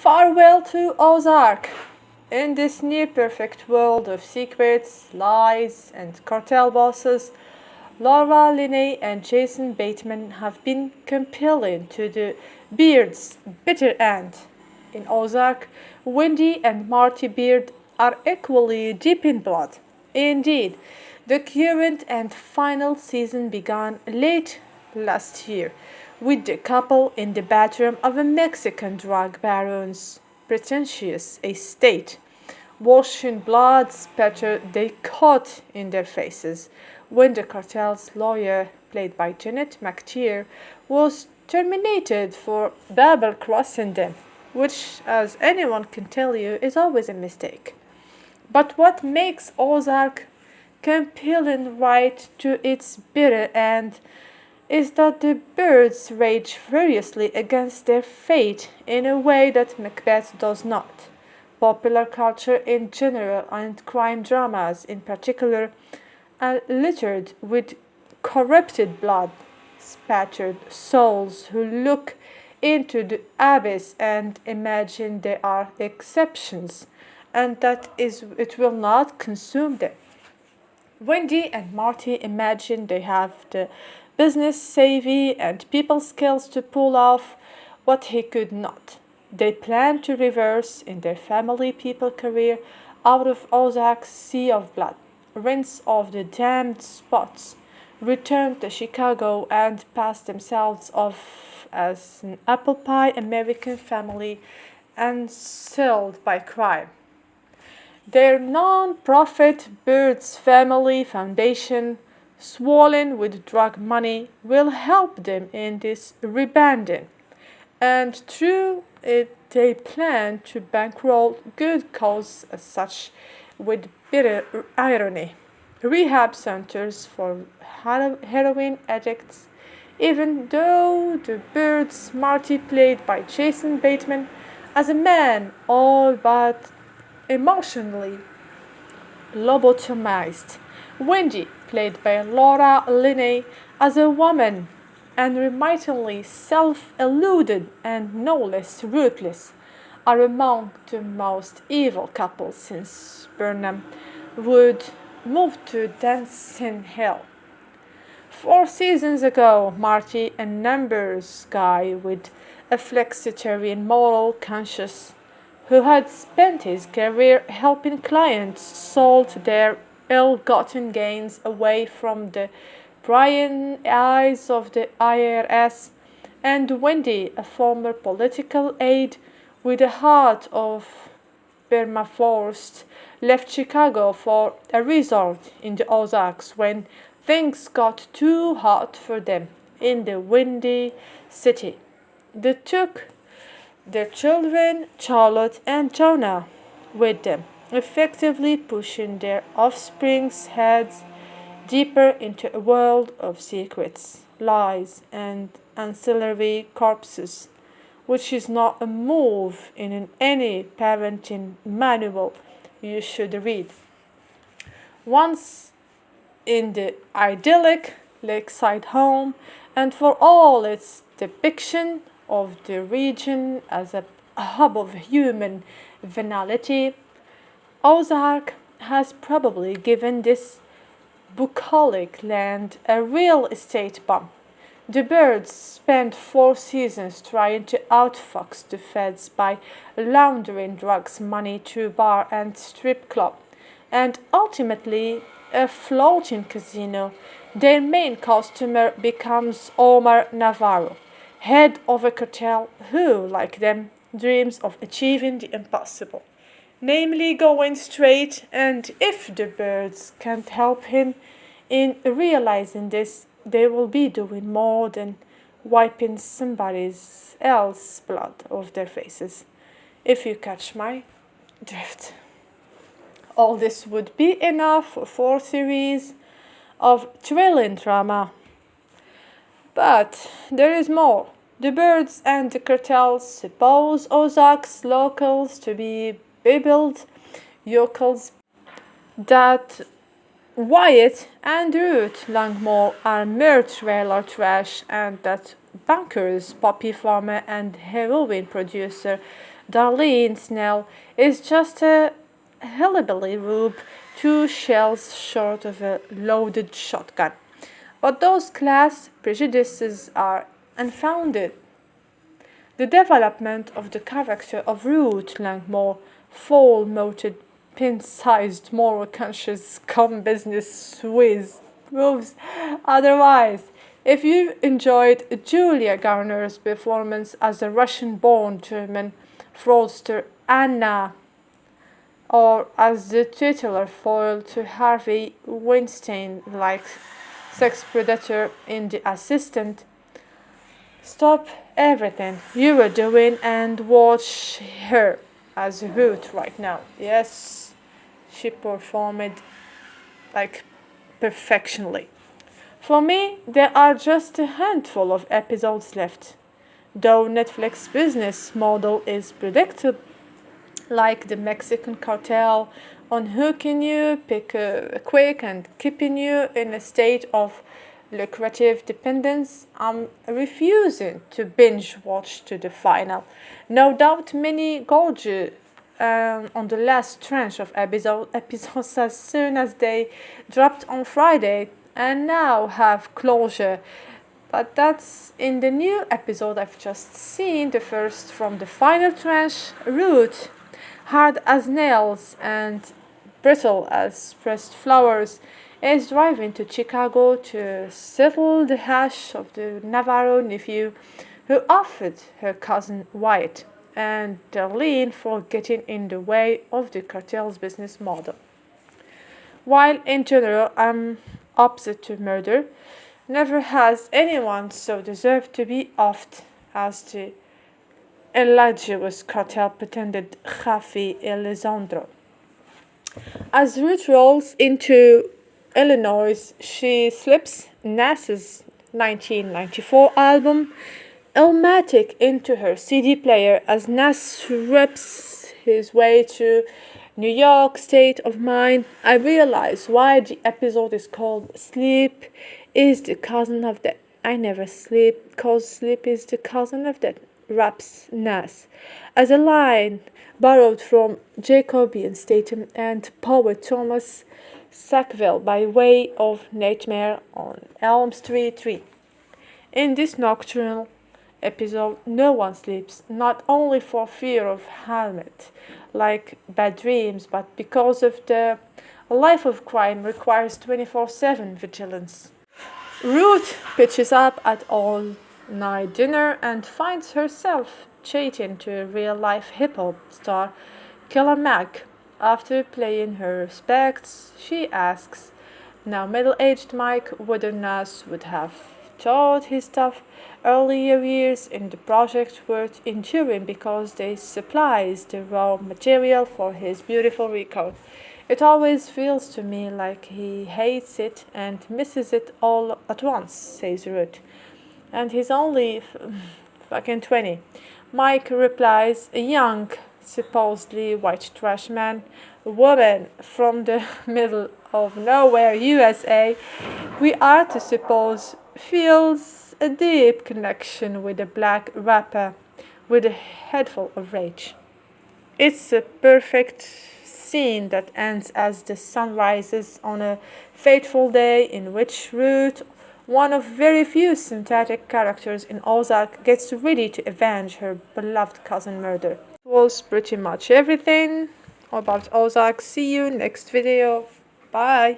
Farewell to Ozark. In this near-perfect world of secrets, lies, and cartel bosses, Laura Linney and Jason Bateman have been compelling to the Beard's bitter end. In Ozark, Wendy and Marty Beard are equally deep in blood. Indeed, the current and final season began late last year with the couple in the bedroom of a Mexican drug baron's pretentious estate, washing blood spatter they caught in their faces when the cartel's lawyer, played by Janet McTeer, was terminated for double-crossing them, which, as anyone can tell you, is always a mistake. But what makes Ozark compelling right to its bitter end is that the birds rage furiously against their fate in a way that Macbeth does not. Popular culture in general and crime dramas in particular are littered with corrupted blood, spattered souls who look into the abyss and imagine there are exceptions, and that is it will not consume them. Wendy and Marty imagine they have the business savvy and people skills to pull off what he could not. They plan to reverse in their family people career out of Ozark's sea of blood, rinse off the damned spots, return to Chicago and pass themselves off as an apple pie American family unsealed by crime. Their non-profit Birds Family Foundation, swollen with drug money, will help them in this rebanding. And through it, they plan to bankroll good cause as such with bitter irony. Rehab centers for heroin addicts, even though the Birds Marty, played by Jason Bateman, as a man all but emotionally lobotomized. Wendy, played by Laura Linney, as a woman unremittingly self-eluded and no less ruthless, are among the most evil couples since Burnham Wood moved to Dance in Hell. 4 seasons ago, Marty, a numbers guy with a flexitarian moral conscience, who had spent his career helping clients sold their ill-gotten gains away from the prying eyes of the IRS, and Wendy, a former political aide with a heart of permafrost, left Chicago for a resort in the Ozarks when things got too hot for them in the windy city. They took their children, Charlotte and Jonah, with them, effectively pushing their offspring's heads deeper into a world of secrets, lies, and ancillary corpses, which is not a move in any parenting manual you should read. Once in the idyllic lakeside home, and for all its depiction of the region as a hub of human venality, Ozark has probably given this bucolic land a real estate bump. The Birds spent 4 seasons trying to outfox the feds by laundering drugs money through bar and strip club, and ultimately a floating casino. Their main customer becomes Omar Navarro, head of a cartel who, like them, dreams of achieving the impossible, namely going straight, and if the Birds can't help him in realizing this, they will be doing more than wiping somebody else's blood off their faces, if you catch my drift. All this would be enough for 4 series of thrilling drama. But there is more. The Birds and the cartel suppose Ozark's locals to be bibbled yokels, that Wyatt and Ruth Langmore are mere trailer trash, and that bankers, poppy farmer, and heroin producer Darlene Snell is just a hillbilly rube 2 shells short of a loaded shotgun. But those class prejudices are unfounded. The development of the character of Ruth Langmore, full-moted, pin-sized, moral conscious scum business whiz, proves otherwise. If you enjoyed Julia Garner's performance as the Russian-born German fraudster Anna, or as the titular foil to Harvey Weinstein-like sex predator in The Assistant, stop everything you were doing and watch her as Ruth right now. Yes, she performed like perfectionly. For me, there are just a handful of episodes left. Though Netflix business model is predicted, like the Mexican cartel, unhooking you, pick a quick and keeping you in a state of lucrative dependence, I'm refusing to binge watch to the final. No doubt many gorge on the last tranche of episodes as soon as they dropped on Friday and now have closure. But that's in the new episode I've just seen, the first from the final tranche. Ruth, hard as nails and brittle as pressed flowers, is driving to Chicago to settle the hash of the Navarro nephew who offered her cousin Wyatt and Darlene for getting in the way of the cartel's business model. While in general I'm opposite to murder, never has anyone so deserved to be offed as the illegitious cartel pretended Javi Elizondo. As Ruth rolls into Illinois, she slips Nas's 1994 album Illmatic into her CD player as Nas rips his way to New York State of Mind. I realize why the episode is called Sleep is the cousin of Death. I never sleep, cause sleep is the cousin of Death, raps Nas, as a line borrowed from Jacobian Statham and poet Thomas Sackville by way of Nightmare on Elm Street 3. In this nocturnal episode, no one sleeps, not only for fear of Hamlet, like bad dreams, but because of the life of crime requires 24/7 vigilance. Ruth pitches up at all-night dinner and finds herself chatting to a real-life hip-hop star, Killer Mac. After paying her respects, she asks, now middle-aged Mike, whether Nas would have taught his tough earlier years in the project worth enduring because they supplies the raw material for his beautiful record. It always feels to me like he hates it and misses it all at once, says Ruth. And he's only fucking 20. Mike replies, a young, supposedly white trash man, a woman from the middle of nowhere, USA, we are to suppose feels a deep connection with a black rapper with a head full of rage. It's a perfect scene that ends as the sun rises on a fateful day in which Ruth, one of very few synthetic characters in Ozark, gets ready to avenge her beloved cousin murder. That was pretty much everything about Ozark. See you next video. Bye.